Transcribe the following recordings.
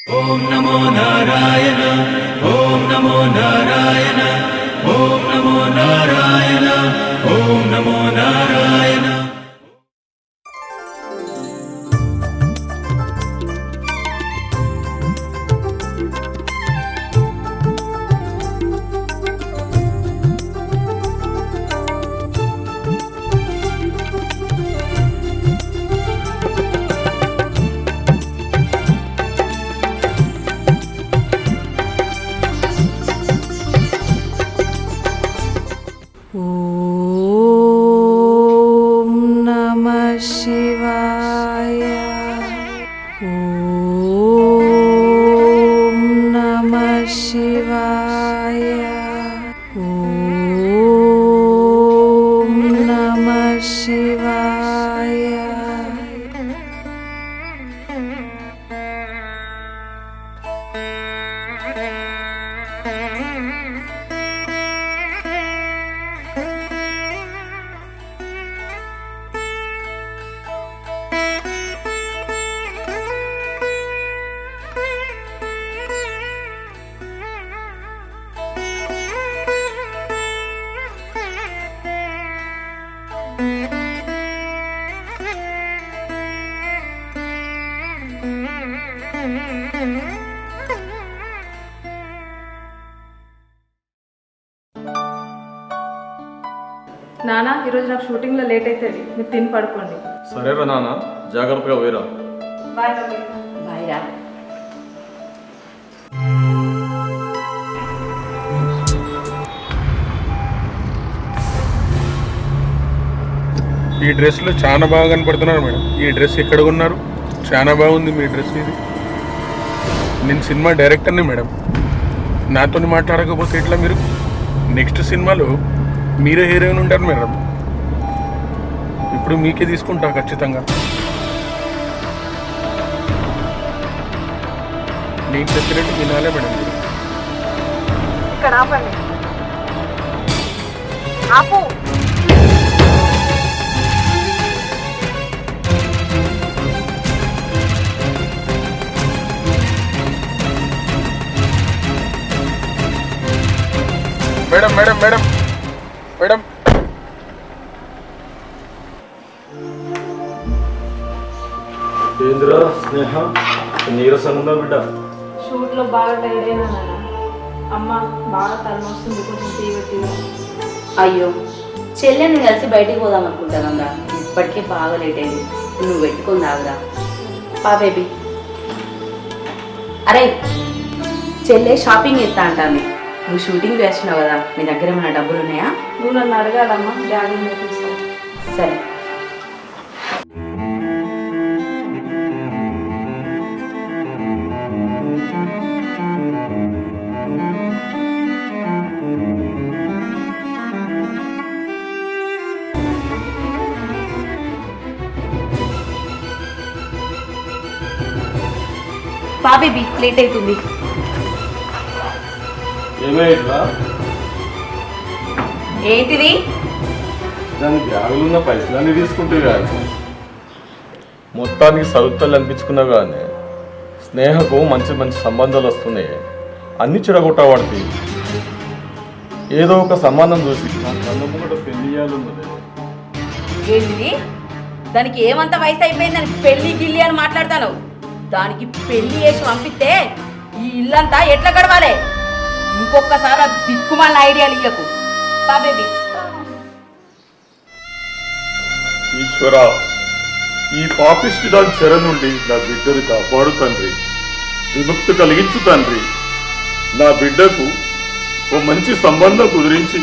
ఓం నమో నారాయణ ఓం నమో నారాయణ ఓం నమో నారాయణ ఓం నమో నారాయణ. శివాయ ఓం నమః శివాయ ఓం నమః శివాయ. నానా ఈరోజు నాకు షూటింగ్లో లేట్ అవుతుంది, మీరు తిని పడుకోండి. సరేరా నాన్న, జాగ్రత్తగా పోయిరా. Bye mummy. బాయ్ రా. ఈ డ్రెస్లో చాలా బాగా కనపడుతున్నారు మేడం. ఈ డ్రెస్ ఎక్కడ కొన్నారు? చాలా బాగుంది మీ డ్రెస్. ఇది నేను సినిమా డైరెక్టర్ని మేడం. నాతో మాట్లాడకపోతే ఎట్లా? మీరు నెక్స్ట్ సినిమాలో మీరే హీరోయిన్ ఉంటారు మేడం. ఇప్పుడు మీకే తీసుకుంటా ఖచ్చితంగా. నేను చెప్పినట్టు వినాలే మేడం. మీరు ఇక్కడ ఆపండి. ఆపు. మేడం మేడం మేడం మేడం ఏంద్ర స్నేహ నీరసంగా బిడ్డ? షూట్లో బాగా టైర్డ్ అయినా నాన్న. అమ్మ బాగా తలనొస్తుంది, కొంచెం టీ పెట్టి. అయ్యో, చెల్లెని కలిసి బయటికి పోదాం అనుకుంటానమ్మా. ఇప్పటికే బాగా లేట్ అయింది. నువ్వు పెట్టుకుని తాగురా పా బేబీ. అరే, చెల్లె షాపింగ్ చేస్తా అంటాను. నువ్వు షూటింగ్ వేస్తున్నావు కదా, నీ దగ్గర ఏమైనా డబ్బులు ఉన్నాయా? నువ్వు నన్ను అడగాలమ్మా, డాడీ నేర్పిస్తాను. సరే. పా బేబీ, లేట్ అవుతుంది. ఏమైనా ఏంటిది? దాని బ్యాగులున్న పైసలన్నీ తీసుకుంటే కాదు. మొత్తానికి సౌతలు అనిపించుకున్నావు కానీ స్నేహకు మంచి మంచి సంబంధాలు వస్తున్నాయి. అన్ని చెడగొట్టబడుతుంది. ఏదో ఒక సంబంధం చూసి నా కళ్ళము కూడా పెళ్లి చేయాలన్నది. ఏంటిది? దానికి ఏమంత వయసు అయిపోయింది దానికి పెళ్లి గిల్లి అని మాట్లాడతాను. దానికి పెళ్లి చేసి పంపిస్తే ఈ ఇల్లంతా ఎట్లా గడవాలి? ఇంకొకసారి ఆ దిక్కుమాల ఐడియాలు ఇయ్యకు. బా బేబీ. ఈశ్వర, ఈ పాపిష్టి దాని చెర నుండి నా బిడ్డను కాపాడు తండ్రి. విముక్తి కలిగించు తండ్రి. నా బిడ్డకు ఓ మంచి సంబంధం కుదిరించి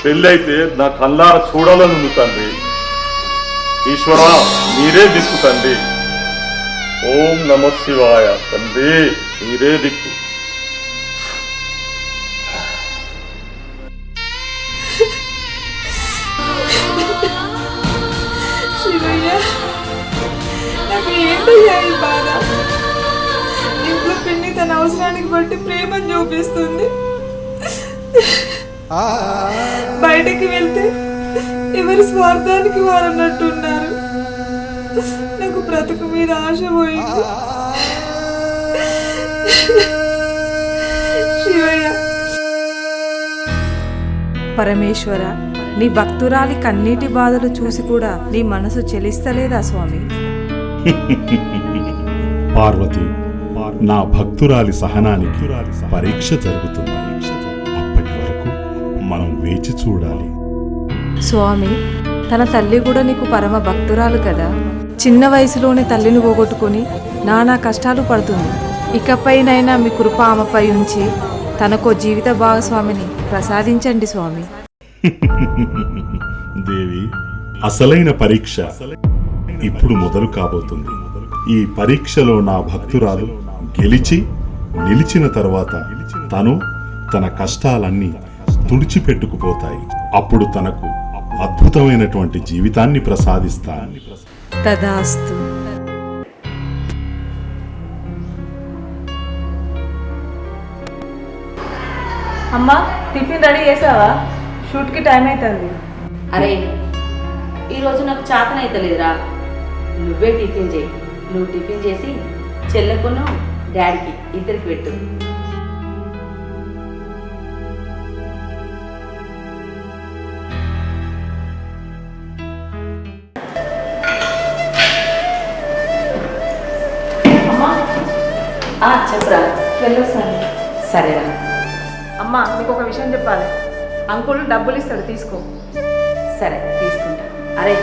పెళ్ళైతే నా కళ్ళార చూడాలని తండ్రి. ఈశ్వర, మీరే దిక్కు తండ్రి. ఓం నమ శివాయ తండ్రి, మీరే దిక్కు. శివయ్య, నాకు ఏంటయ్యా ఈ బాధ? ఇంట్లో పిన్ని తన అవసరానికి బట్టి ప్రేమను చూపిస్తుంది. బయటికి వెళ్తే ఎవరి స్వార్థానికి వారు అన్నట్టున్నారు. నాకు బ్రతుకు మీద ఆశ పోయింది. శివయ్య. పరమేశ్వర, నీ భక్తురాలి కన్నీటి బాధలు చూసి కూడా నీ మనసు చెలిస్తలేదా స్వామి? పార్వతి, నా భక్తురాలి సహనానికి పరీక్ష జరుగుతుంది. అప్పటి వరకు మనం వేచి చూడాలి. స్వామి, తన తల్లి కూడా నీకు పరమ భక్తురాలు కదా. చిన్న వయసులోనే తల్లిని పోగొట్టుకుని నానా కష్టాలు పడుతుంది. ఇకపైనైనా మీ కృప ఆమెపై ఉంచి తనకో జీవిత భాగస్వామిని ప్రసాదించండి స్వామి. దేవి, అసలైన పరీక్ష ఇప్పుడు మొదలు కాబోతుంది. ఈ పరీక్షలో నా భక్తురాలు గెలిచి నిలిచిన తర్వాత తను తన కష్టాలన్నీ తుడిచిపెట్టుకుపోతాయి. అప్పుడు తనకు అద్భుతమైనటువంటి జీవితాన్ని ప్రసాదిస్తాను. తదాస్తు. అమ్మా, టిఫిన్ రెడీ చేసావా? షూట్కి టైం అవుతుంది. అరే, ఈరోజు నాకు చేతనైతలేదురా. నువ్వే టిఫిన్ చేయి. నువ్వు టిఫిన్ చేసి చెల్లెకును డాడీకి ఇద్దరికి పెట్టు. చెప్పురా. వెళ్ళొస్తాను. సరేరా. అమ్మా, నీకు ఒక విషయం చెప్పాలి. అంకుల్ డబ్బులు ఇస్తాడు, తీసుకో. సరే, తీసుకుంటా. అరే,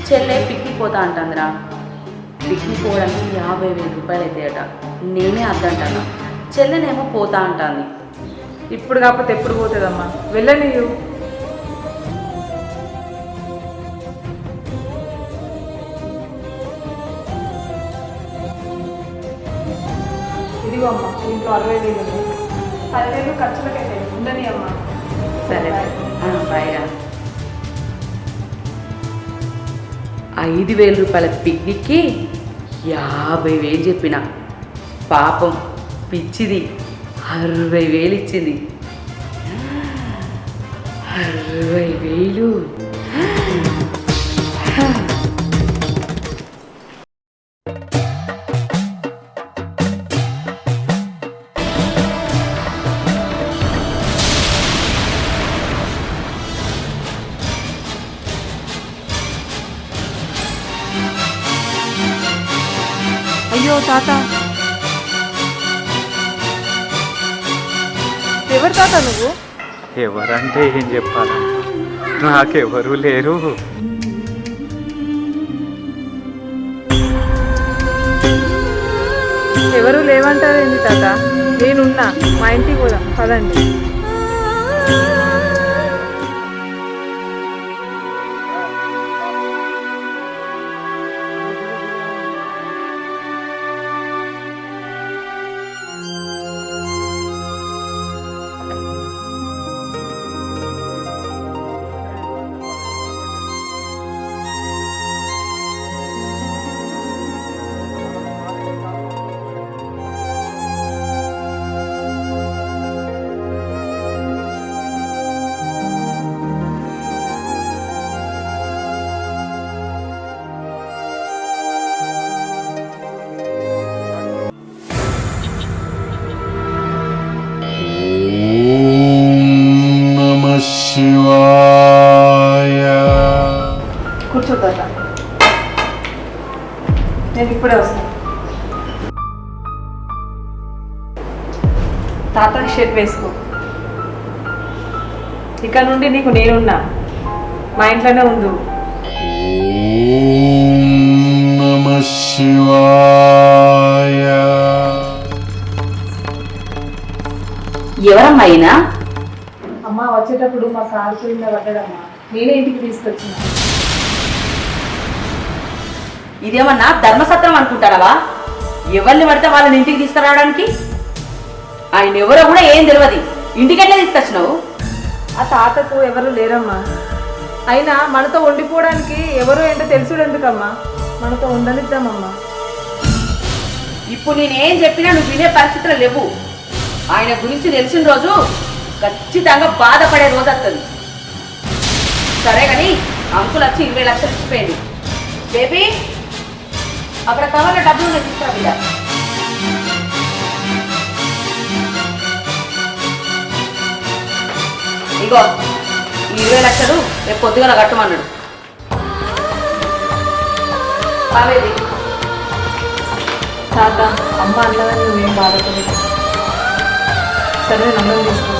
చెల్లె పిక్నిక్ పోతా అంటుందిరా. పిక్నిక్ పోవడానికి 50,000 రూపాయలు అవుతాయట. నేనే అద్దంటాను. చెల్లెనేమో పోతా అంటాంది. ఇప్పుడు కాకపోతే ఎప్పుడు పోతుందమ్మా? వెళ్ళనీయు. ఇదిగో అమ్మా, ఇంట్లో 60,000 ఉన్నాయి. 10,000 ఖర్చులకైతే ఉండని అమ్మా. సరే, బాయ్రా. 5,000 రూపాయల పిక్నిక్కి 50,000 చెప్పిన. పాపం పిచ్చిది 60,000 ఇచ్చింది. 60,000. అయ్యో తాత, ఎవరు తాత నువ్వు? ఎవరంటే ఏం చెప్పాలమ్మా, నాకెవరూ లేరు. ఎవరు లేవంటారేంది తాత? నేనున్నా, మా ఇంటికి పోదాం పదండి. కూర్చో తాత, నేను ఇప్పుడే వస్తాను. తాత, షర్ట్ వేసుకో. ఇక నుండి నీకు నేనున్నా, మా ఇంట్లోనే ఉండు. ఎవరమ్మా అయినా? అమ్మ, వచ్చేటప్పుడు మా కారు కింద పడ్డదమ్మా, నేనే ఇంటికి తీసుకొచ్చిన. ఇదేమన్నా ధర్మసత్రం అనుకుంటారా? ఎవరిని పడితే వాళ్ళని ఇంటికి తీసుకురావడానికి? ఆయన ఎవరో కూడా ఏం తెలియదు, ఇంటికెట్లా తీసుకొచ్చినావు? ఆ తాతకు ఎవరు లేరమ్మా. అయినా మనతో వండిపోవడానికి ఎవరు ఏంటో తెలుసుడు ఎందుకమ్మా? మనతో ఉండనిద్దామమ్మా. ఇప్పుడు నేనేం చెప్పినా నువ్వు వినే పరిస్థితులు లేవు. ఆయన గురించి తెలిసిన రోజు ఖచ్చితంగా బాధపడే రోజు వస్తుంది. సరే కానీ అంకుల్ వచ్చి 20 లక్షలు ఇచ్చిపోయింది. బేబీ, అక్కడ కవర్లో డబ్బులు తీసుకురా బిడ్డ. ఇగో ఈ 20 లక్షలు రేపు పొద్దుగల కట్టమన్నాడు. కావేది తాత అమ్మ అన్నదని నువ్వేం బాధపడలేదు. సరే నమ్మకం తీసుకో.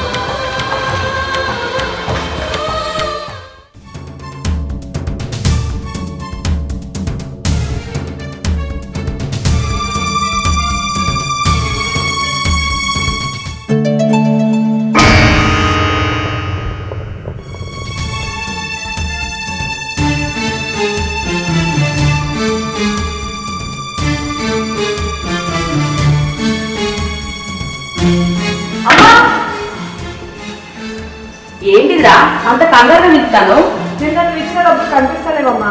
ఏంటిదిరా అంత కంగారుగా నిలుపుతాను? నేను నన్ను ఇచ్చిన డబ్బులు కనిపిస్తలేవమ్మా.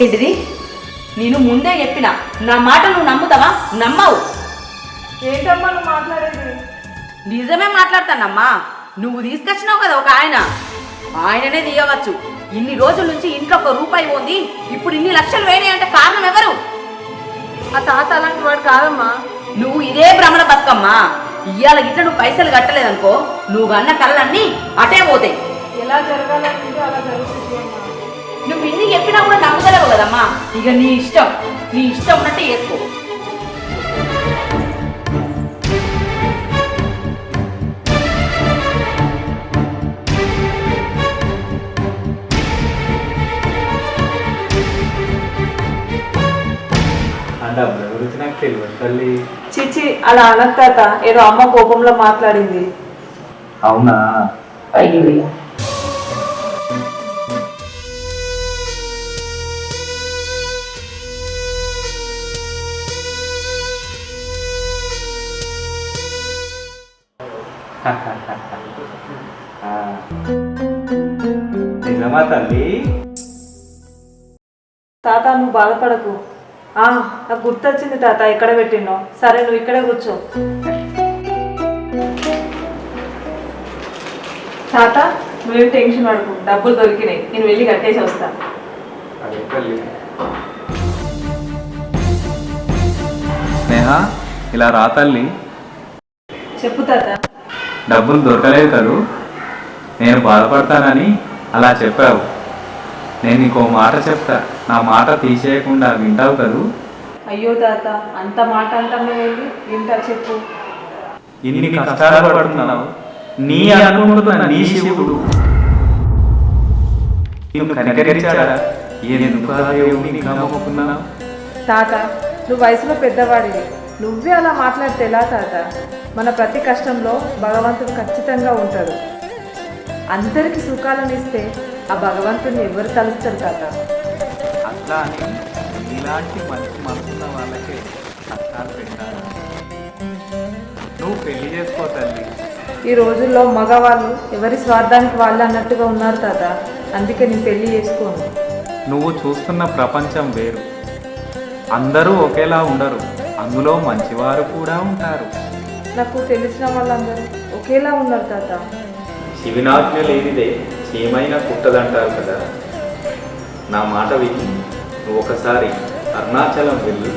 ఏంటిది? నేను ముందే చెప్పిన నా మాట నువ్వు నమ్ముతావా? నమ్మవు. ఏంటమ్మా నువ్వు మాట్లాడేది? నిజమే మాట్లాడతానమ్మా. నువ్వు తీసుకొచ్చినావు కదా ఒక ఆయననే తీయవచ్చు. ఇన్ని రోజుల నుంచి ఇంట్లో 1 రూపాయి ఉంది, ఇప్పుడు ఇన్ని లక్షలు వేయనంటే కారణం ఎవరు? ఆ తాత అలాంటి వాడు కాదమ్మా. నువ్వు ఇదే భ్రమణ బతుకమ్మా. ఇవాళ గిట్ల నువ్వు పైసలు కట్టలేదనుకో, నువ్వు అన్న కళలన్నీ అటే పోతాయి. ఎలా జరగాలంటే అలా జరుగుతుంది అమ్మా. నువ్వు ఇన్ని చెప్పినా కూడా నమ్మగలవు కదమ్మా. ఇక నీ ఇష్టం ఉన్నట్టే చేసుకో. డబ్బుల గురించి నాకు తెలియదు తల్లి. చిచి అలా అనకు తాత, ఏదో అమ్మ కోపంలో మాట్లాడింది. అవునా? అయ్యింది. నిజమా తల్లి? తాత నువ్వు బాధపడకు. నాకు గుర్తొచ్చింది తాత, ఎక్కడ పెట్టినో. సరే నువ్వు ఇక్కడే కూర్చో. తాత నువ్వేం టెన్షన్ పడకు, డబ్బులు దొరికినాయి, నేను వెళ్ళి కట్టేసి వస్తా. అదే తల్లి. స్నేహ ఇలా రా తల్లి. చెప్పు తాత. డబ్బులు దొరకలేదు కదూ, నేను బాధపడతానని అలా చెప్పావు. నేను నీకో మాట చెప్తా, నా మాట తీసేయకుండా వింటావు కదూ? అయ్యో తాత, అంత మాట అంటామే వెళ్ళి వింటా, చెప్పు. ఇన్ని కష్టాలు పడుతున్నావు, నీ అనుకుంటున్న నీ శివుడు నిన్ను కనికరించాడా? ఎందుకు ఆ దేవుడిని నమ్ముకున్నావు? తాత నువ్వు వయసులో పెద్దవాడివి, నువ్వే అలా మాట్లాడితే ఎలా తాత? మన ప్రతి కష్టంలో భగవంతుడు ఖచ్చితంగా ఉంటాడు. అందరికీ సుఖాలను ఇస్తే ఆ భగవంతుని ఎవరు తలుస్తారు తాత? అట్లా అని ఇలాంటి మంచి మనసున్న వాళ్ళకే కష్టాలు పెట్టాలి. నువ్వు పెళ్లి చేసుకో తల్లి. ఈ రోజుల్లో మగవాళ్ళు ఎవరి స్వార్థానికి వాళ్ళు అన్నట్టుగా ఉన్నారు తాత, అందుకే నేను పెళ్లి చేసుకోను. నువ్వు చూస్తున్న ప్రపంచం వేరు, అందరూ ఒకేలా ఉండరు, అందులో మంచివారు కూడా ఉంటారు. నాకు తెలిసిన వాళ్ళందరూ ఒకేలా ఉన్నారు తాత. శివనాజ్ఞ లేనిదే చీమైనా కుట్టదంటారు కదా. నా మాట విని నువ్వు ఒకసారి అరుణాచలం వెళ్ళి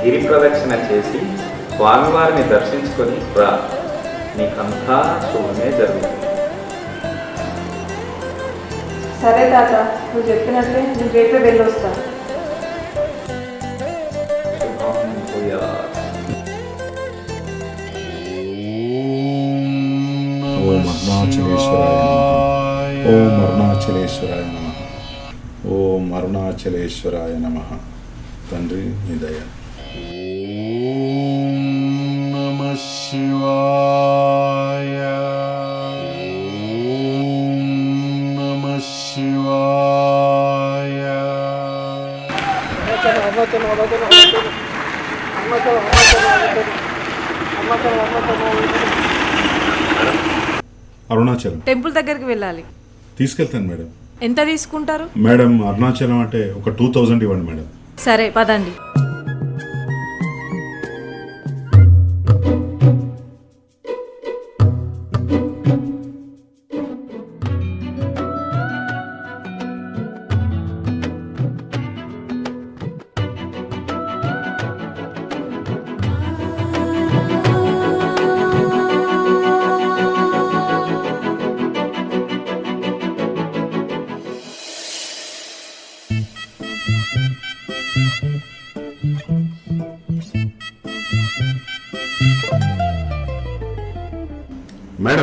గిరి ప్రదక్షిణ చేసి స్వామివారిని దర్శించుకొని రా, నీకంతా శుభమే జరుగుతుంది. సరే తాత, నువ్వు చెప్పినట్లే నేను రేపే వెళ్ళొస్తాను. శుభం భూయాత్. ఓం అరుణాచలేశ్వరాయ నమః. ఓం అరుణాచలేశ్వరాయ నమః. ఓం అరుణాచలేశ్వరాయ నమః. తండ్రి నీ దయ. అరుణాచలం టెంపుల్ దగ్గరికి వెళ్ళాలి. తీసుకెళ్తాను మేడం. ఎంత తీసుకుంటారు మేడం? అరుణాచలం అంటే ఒక 2000 ఇవ్వండి మేడం. సరే పదండి.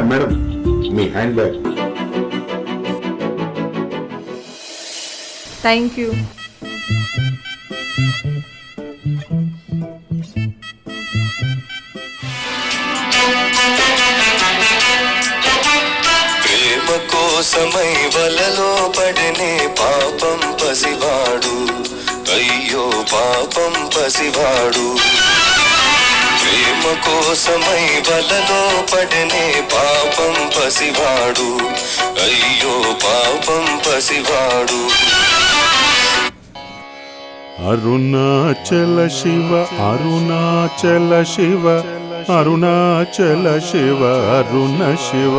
మేడం మేడం మీ హ్యాండ్ బ్యాగ్. Thank you. ప్రేమ కోసమై వలలో పడనే పాపం పసివాడు, అయ్యో పాపం పసివాడు. ప్రేమ కోసమై వలలో పడనే పాపం పసివాడు, అయ్యో పాపం పసివాడు. అరుణాచల శివ అరుణాచల శివ అరుణాచల శివ అరుణ శివ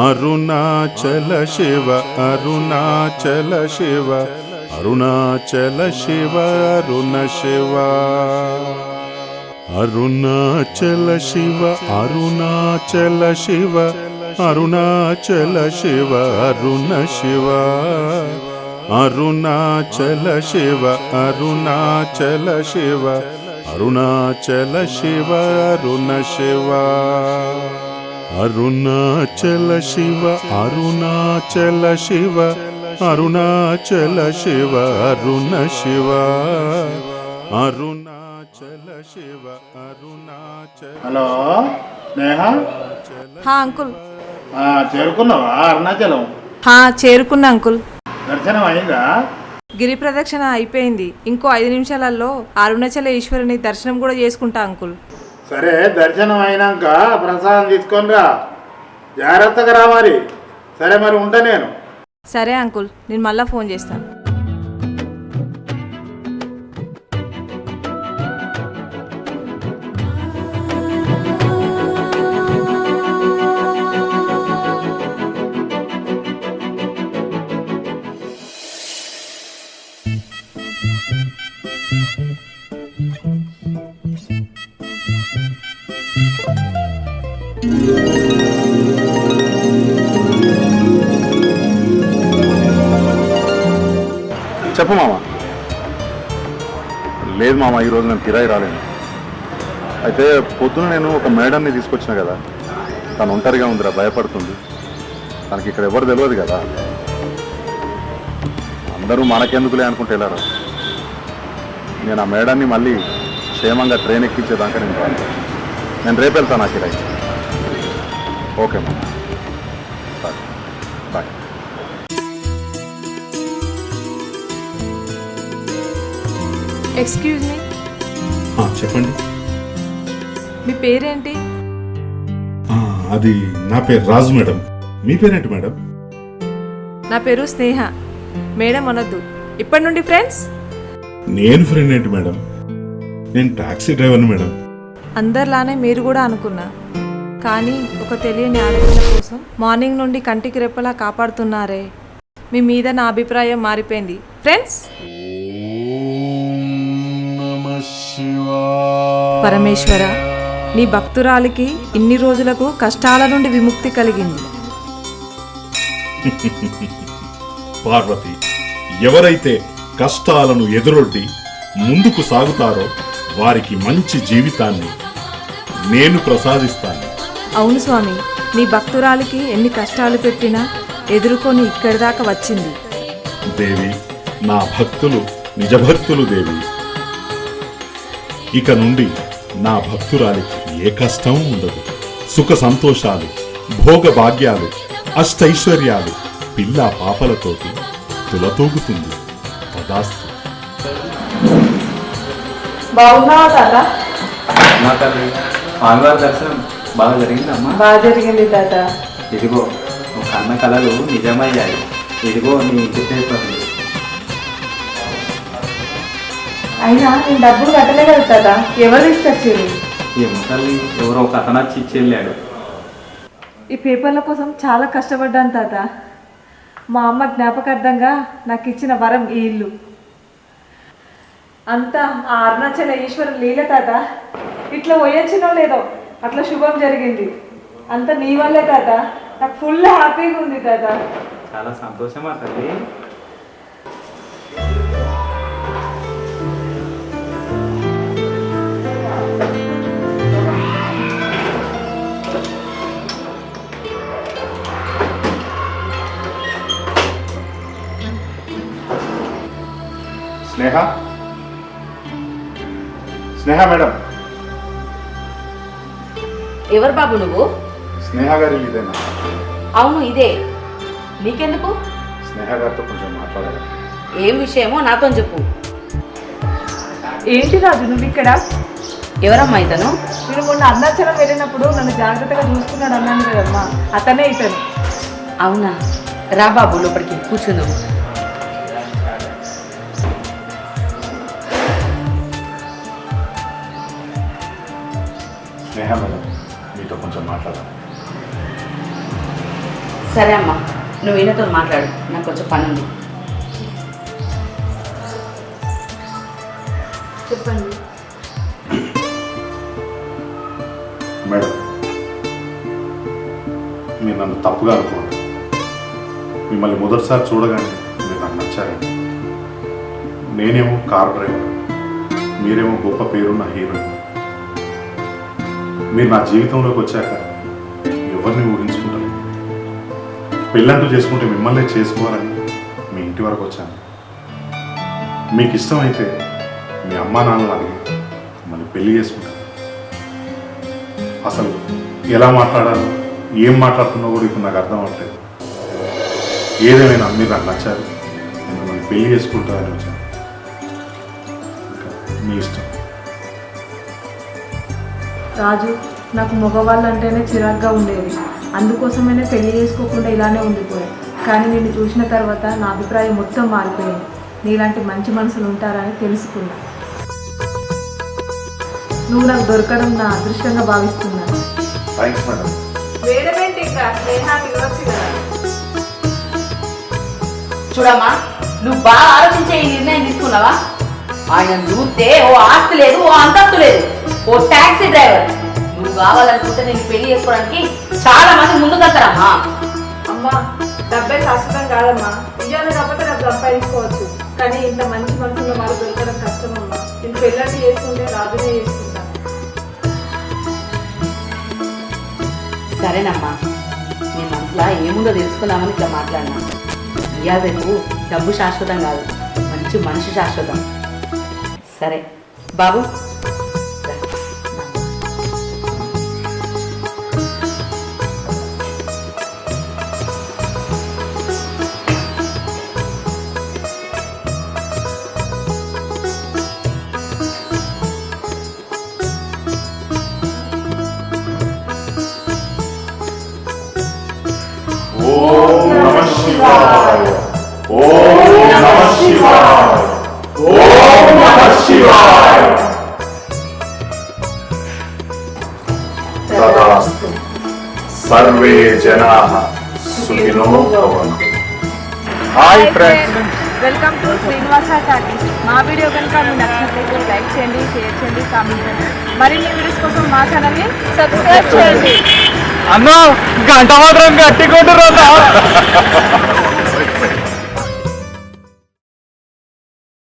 అరుణాచల శివ అరుణాచల శివ అరుణాచల శివ అరుణ శివ అరుణాచల శివ అరుణాచల శివ అరుణాచల శివ అరుణ శివ అరుణాచల శివ అరుణాచల శివ అరుణాచల శివ అరుణ శివ అరుణాచల శివ అరుణాచల శివ అరుణాచల శివ అరుణ శివ అరుణాచల శివ అరుణాచల. హలో స్నేహ, హా అంకుల్. చేరుకున్నావా అరుణాచలం? హా చేరుకున్నా అంకుల్. దర్శనం అయిందా? గిరి ప్రదక్షిణ అయిపోయింది. ఇంకో 5 నిమిషాలలో అరుణాచల ఈశ్వరుని దర్శనం కూడా చేసుకుంటా అంకుల్. సరే, దర్శనం అయినాక ప్రసాదం తీసుకొని రా, జాగ్రత్తగా రా మరి. సరే మరి ఉంటా నేను. సరే అంకుల్, నేను మళ్ళీ ఫోన్ చేస్తాను. చెప్పు మామ. లేదు మామ, ఈరోజు నేను కిరాయి రాలేను. అయితే పొద్దున నేను ఒక మేడంని తీసుకొచ్చిన కదా, తను ఒంటరిగా ఉందిరా, భయపడుతుంది. తనకి ఇక్కడ ఎవరు తెలియదు కదా, అందరూ మనకెందుకులే అనుకుంటే వెళ్ళారు. నేను ఆ మేడాన్ని మళ్ళీ క్షేమంగా ట్రైన్ ఎక్కించేదాకా నేను రాను. నేను రేపు వెళ్తాను ఆ కిరాయి. ఓకే మామ, బాయ్ బాయ్. ఎక్స్క్యూజ్ మీ, చెప్పండి. మీ పేరేంటి? అది నా పేరు రాజు మేడం. మీ పేరేంటి మేడం? నా పేరు స్నేహ. మేడం అనొద్దు, ఇప్పటి నుండి ఫ్రెండ్స్. నేను ఫ్రెండ్ ఏంటి మేడం, నేను టాక్సీ డ్రైవర్ని మేడం. అందరిలానే మీరు కూడా అనుకున్నా, కానీ ఒక తెలియని ఆడపిల్ల కోసం మార్నింగ్ నుండి కంటికి రెప్పలా కాపాడుతున్నారే, మీ మీద నా అభిప్రాయం మారిపోయింది ఫ్రెండ్స్. పరమేశ్వర, నీ భక్తురాలికి ఇన్ని రోజులకు కష్టాల నుండి విముక్తి కలిగింది. పార్వతి, ఎవరైతే కష్టాలను ఎదురొడ్డి ముందుకు సాగుతారో వారికి మంచి జీవితాన్ని నేను ప్రసాదిస్తాను. అవును స్వామి, నీ భక్తురాలికి ఎన్ని కష్టాలు పెట్టినా ఎదుర్కొని ఇక్కడి దాకా వచ్చింది. దేవి, నా భక్తులు నిజభక్తులు దేవి. ఇక నుండి నా భక్తురాలికి ఏ కష్టం ఉండదు. సుఖ సంతోషాలు, భోగ భాగ్యాలు, అష్టైశ్వర్యాలు, పిల్ల పాపలతోటి తులతూగుతుంది. తదాస్తు. బాగున్నావా తాత? మా తల్లి, స్వామివారి దర్శనం బాగా జరిగిందమ్మా? బాగా జరిగింది తాత. ఇదిగో ఒక అన్న కళలు నిజమయ్యాయి. ఇదిగో నీ గుర్తేస్తుంది. అయినా నేను డబ్బులు కట్టలే కదా తాత, ఎవరు తీసుకొచ్చేది? ఏమో తల్లి, ఎవరో ఒక అతను వచ్చి ఇచ్చి వెళ్ళాడు. ఈ పేపర్ల కోసం చాలా కష్టపడ్డాను తాత. మా అమ్మ జ్ఞాపకార్థంగా నాకు ఇచ్చిన వరం ఈ ఇల్లు. అంతా ఆ అరుణాచల ఈశ్వరు లీల తాత. ఇట్లా పోయొచ్చినో లేదో అట్లా శుభం జరిగింది. అంతా నీ వల్లే తాత. నాకు ఫుల్ హ్యాపీగా ఉంది తాత. చాలా సంతోషమా తల్లి. స్నేహ స్నేహ మేడం, ఎవరు బాబు నువ్వు? స్నేహ గారి ఇదేనా? అవును ఇదే. నీకెందుకు? స్నేహ గారితో కొంచెం మాట్లాడాలి. ఏం విషయమో నాతో చెప్పు. ఏంటి రాజు నువ్వు ఇక్కడ? ఎవరమ్మా ఇతను? నేను మొన్న అరుణాచలం వెళ్ళినప్పుడు నన్ను జాగ్రత్తగా చూసుకున్నాడు అన్నాను కదమ్మా, అతనే ఇతను. అవునా, రా బాబు లోపలికి కూర్చుందాం. స్నేహ మేడం, మీతో కొంచెం మాట్లాడాలి. సరే అమ్మా, నువ్వు ఈయనతో మాట్లాడు, నాకు కొంచెం పని ఉంది. చెప్పండి. మేడం, మీరు నన్ను తప్పుగా అనుకోండి. మిమ్మల్ని మొదటిసారి చూడగానే మీరు నాకు నచ్చారండి. నేనేమో కార్ డ్రైవర్, మీరేమో గొప్ప పేరున్న హీరోయిన్. మీరు నా జీవితంలోకి వచ్చాక ఎవరిని ఊహించుకుంటారు? పెళ్ళంటూ చేసుకుంటే మిమ్మల్ని చేసుకోవాలని మీ ఇంటి వరకు వచ్చాను. మీకు ఇష్టమైతే మీ అమ్మా నాన్నలు అడిగి మిమ్మల్ని పెళ్లి చేసుకుంటాను. అసలు ఎలా మాట్లాడాలో ఏం మాట్లాడుతున్నా కూడా ఇప్పుడు నాకు అర్థం అవ్వట్లేదు. ఏదేమైనా మీరు నాకు నచ్చారు, నేను మిమ్మల్ని పెళ్లి చేసుకుంటానని వచ్చాను. మీ ఇష్టం. రాజు, నాకు మగవాళ్ళు అంటేనే చిరాగ్గా ఉండేది. అందుకోసమైనా పెళ్లి చేసుకోకుండా ఇలానే ఉండిపోయాను. కానీ నిన్ను చూసిన తర్వాత నా అభిప్రాయం మొత్తం మారిపోయింది. నీలాంటి మంచి మనుషులు ఉంటారని తెలుసుకున్నా. నువ్వు నాకు దొరకడం నా అదృష్టంగా భావిస్తున్నాను. Thanks madam. వేరేమేంటి ఇంకా స్నేహాన్ని వినవచ్చు కదా. చూడమ్మా, నువ్వు బాగా ఆలోచించే ఈ నిర్ణయం తీసుకున్నావా? ఆయన చూస్తే ఓ ఆస్తి లేదు, ఓ అంతస్తు లేదు, ఓ టాక్సీ డ్రైవర్. నువ్వు కావాలనుకుంటే నేను పెళ్లి చేసుకోవడానికి చాలా మంది ముందుకెళ్తారమ్మా. అమ్మా, డబ్బే శాశ్వతం కాదమ్మా. నిజాలు కాకపోతే డబ్బు సంపాదించుకోవచ్చు, కానీ ఇంత మంచి మనసులో వాళ్ళు దొరకడం కష్టమమ్మా. నేను పెళ్ళంటే చేసుకుంటే రాజునే చేసుకుంటా. సరేనమ్మా, నీ మనసులో ఏముందో తెలుసుకుందామని ఇట్లా మాట్లాడినా. ఇవాళ రేపు డబ్బు శాశ్వతం కాదు, మంచి మనిషి శాశ్వతం. సరే బాబు, ఓం నమః శివాయ. ఓం నమః శివాయ. ఓం నమః శివాయ. తదాస్తు. సర్వే జనాః సుఖినో భవంతు. Hi friends, welcome to Srinivasa talkies. మా వీడియో కనుక మీకు నచ్చినట్లయితే లైక్ చేయండి, షేర్ చేయండి, కామెంట్ చేయండి. మరిన్ని వీడియోస్ కోసం మా ఛానల్ని సబ్స్క్రైబ్ చేయండి. అన్న గంట మాత్రం గట్టి కొట్టురా.